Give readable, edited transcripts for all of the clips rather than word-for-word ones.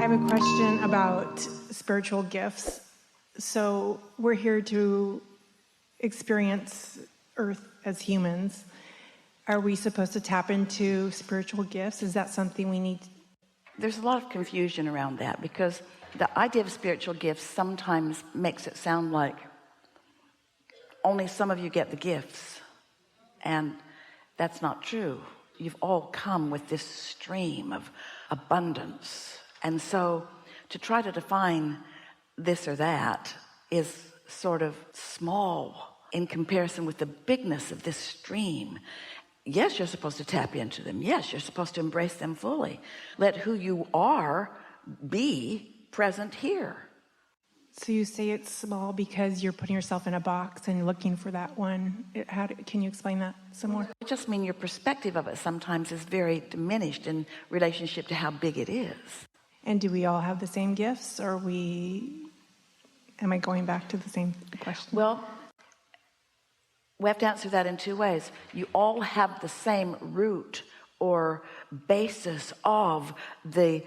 have a question about spiritual gifts. So we're here to experience Earth as humans. Are we supposed to tap into spiritual gifts? Is that something we need? There's a lot of confusion around that, because the idea of spiritual gifts sometimes makes it sound like only some of you get the gifts, and that's not true. You've all come with this stream of abundance, and so to try to define this or that is sort of small in comparison with the bigness of this stream. Yes, you're supposed to tap into them. Yes, you're supposed to embrace them fully. Let who you are be present here. So you say it's small because you're putting yourself in a box and looking for that one. Can you explain that some more? I just mean your perspective of it sometimes is very diminished in relationship to how big it is. And do we all have the same gifts, or am I going back to the same question? Well, we have to answer that in two ways. You all have the same root or basis of the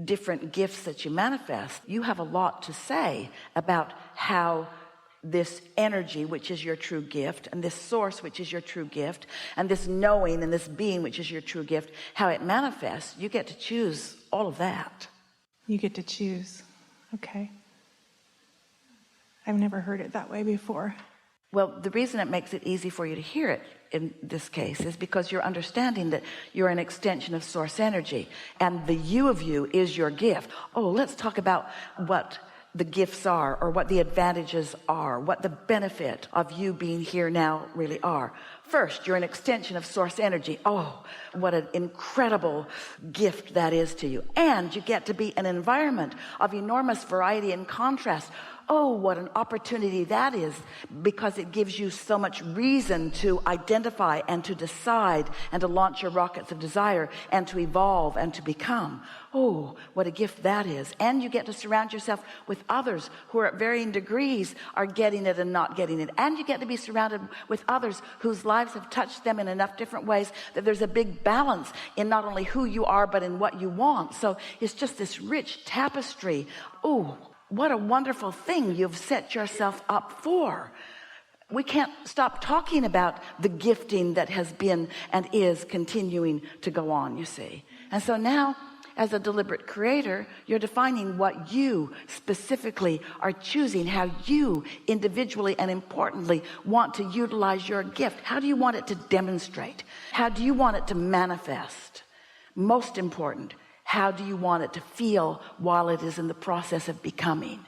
different gifts that you manifest. You have a lot to say about how this energy, which is your true gift, and this source, which is your true gift, and this knowing and this being, which is your true gift, how it manifests. You get to choose all of that. You get to choose. Okay. I've never heard it that way before. Well, the reason it makes it easy for you to hear it in this case is because you're understanding that you're an extension of source energy, and the you of you is your gift. Oh, let's talk about what the gifts are, or what the advantages are, what the benefit of you being here now really are. First, you're an extension of source energy. Oh, what an incredible gift that is to you. And you get to be an environment of enormous variety and contrast. Oh, what an opportunity that is, because it gives you so much reason to identify and to decide and to launch your rockets of desire and to evolve and to become. Oh, what a gift that is. And you get to surround yourself with others who are at varying degrees are getting it and not getting it. And you get to be surrounded with others whose lives have touched them in enough different ways that there's a big balance in not only who you are, but in what you want. So it's just this rich tapestry. Oh, what a wonderful thing you've set yourself up for. We can't stop talking about the gifting that has been and is continuing to go on, you see. And so now, as a deliberate creator, you're defining what you specifically are choosing, how you individually and importantly want to utilize your gift. How do you want it to demonstrate? How do you want it to manifest? Most important, how do you want it to feel while it is in the process of becoming?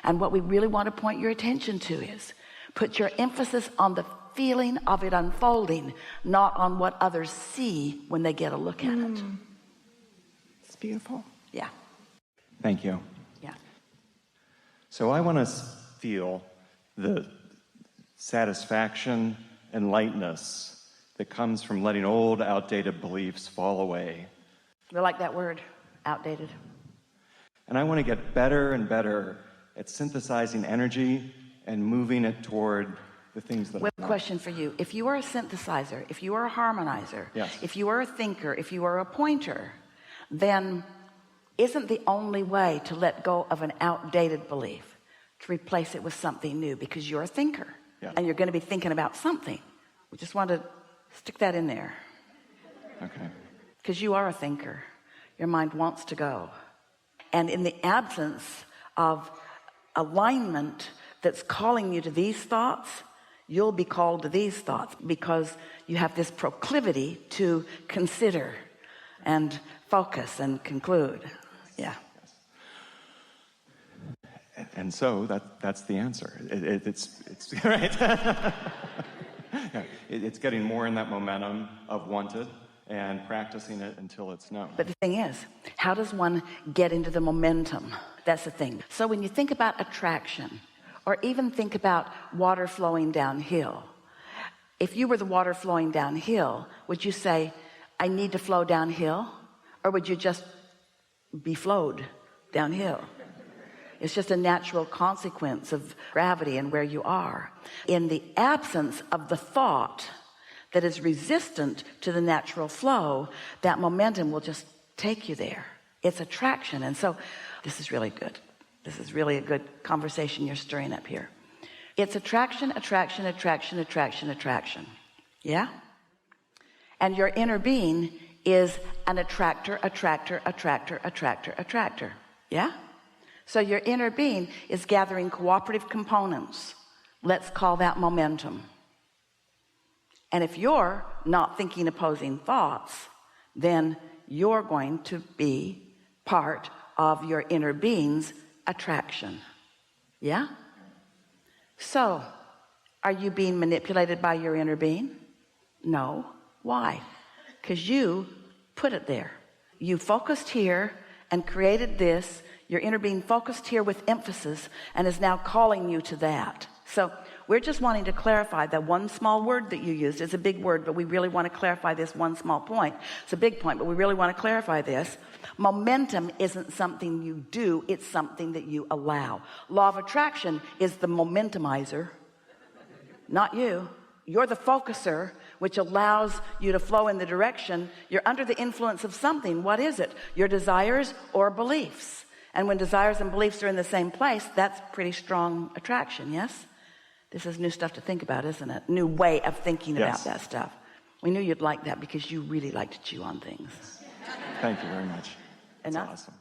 And what we really want to point your attention to is put your emphasis on the feeling of it unfolding, not on what others see when they get a look at it. It's beautiful. Yeah. Thank you. Yeah. So I want to feel the satisfaction and lightness that comes from letting old, outdated beliefs fall away. We like that word, outdated. And I want to get better and better at synthesizing energy and moving it toward the things that We have a question for you. If you are a synthesizer, if you are a harmonizer, yes, if you are a thinker, if you are a pointer, then isn't the only way to let go of an outdated belief to replace it with something new? Because you're a thinker, yes, and you're going to be thinking about something. We just want to stick that in there. Okay. Because you are a thinker. Your mind wants to go. And in the absence of alignment that's calling you to these thoughts, you'll be called to these thoughts because you have this proclivity to consider and focus and conclude. Yeah. And so that's the answer. It's right. Yeah, it's getting more in that momentum of wanted and practicing it until it's known. But the thing is, how does one get into the momentum? That's the thing. So when you think about attraction, or even think about water flowing downhill, if you were the water flowing downhill, would you say, I need to flow downhill? Or would you just be flowed downhill? It's just a natural consequence of gravity and where you are. In the absence of the thought that is resistant to the natural flow, that momentum will just take you there. It's attraction. And so this is really good. This is really a good conversation you're stirring up here. It's attraction, attraction, attraction, attraction, attraction. Yeah? And your inner being is an attractor, attractor, attractor, attractor, attractor. Yeah? So your inner being is gathering cooperative components. Let's call that momentum. And if you're not thinking opposing thoughts, then you're going to be part of your inner being's attraction. Yeah? So, are you being manipulated by your inner being? No. Why? Because you put it there. You focused here and created this. Your inner being focused here with emphasis and is now calling you to that. So we're just wanting to clarify that one small word that you used is a big word, but we really want to clarify this one small point. It's a big point, but we really want to clarify this. Momentum isn't something you do, it's something that you allow. Law of attraction is the momentumizer, not you. You're the focuser, which allows you to flow in the direction. You're under the influence of something. What is it? Your desires or beliefs. And when desires and beliefs are in the same place, that's pretty strong attraction. Yes? This is new stuff to think about, isn't it? New way of thinking about that stuff. We knew you'd like that because you really like to chew on things. Thank you very much. That's Enough? awesome.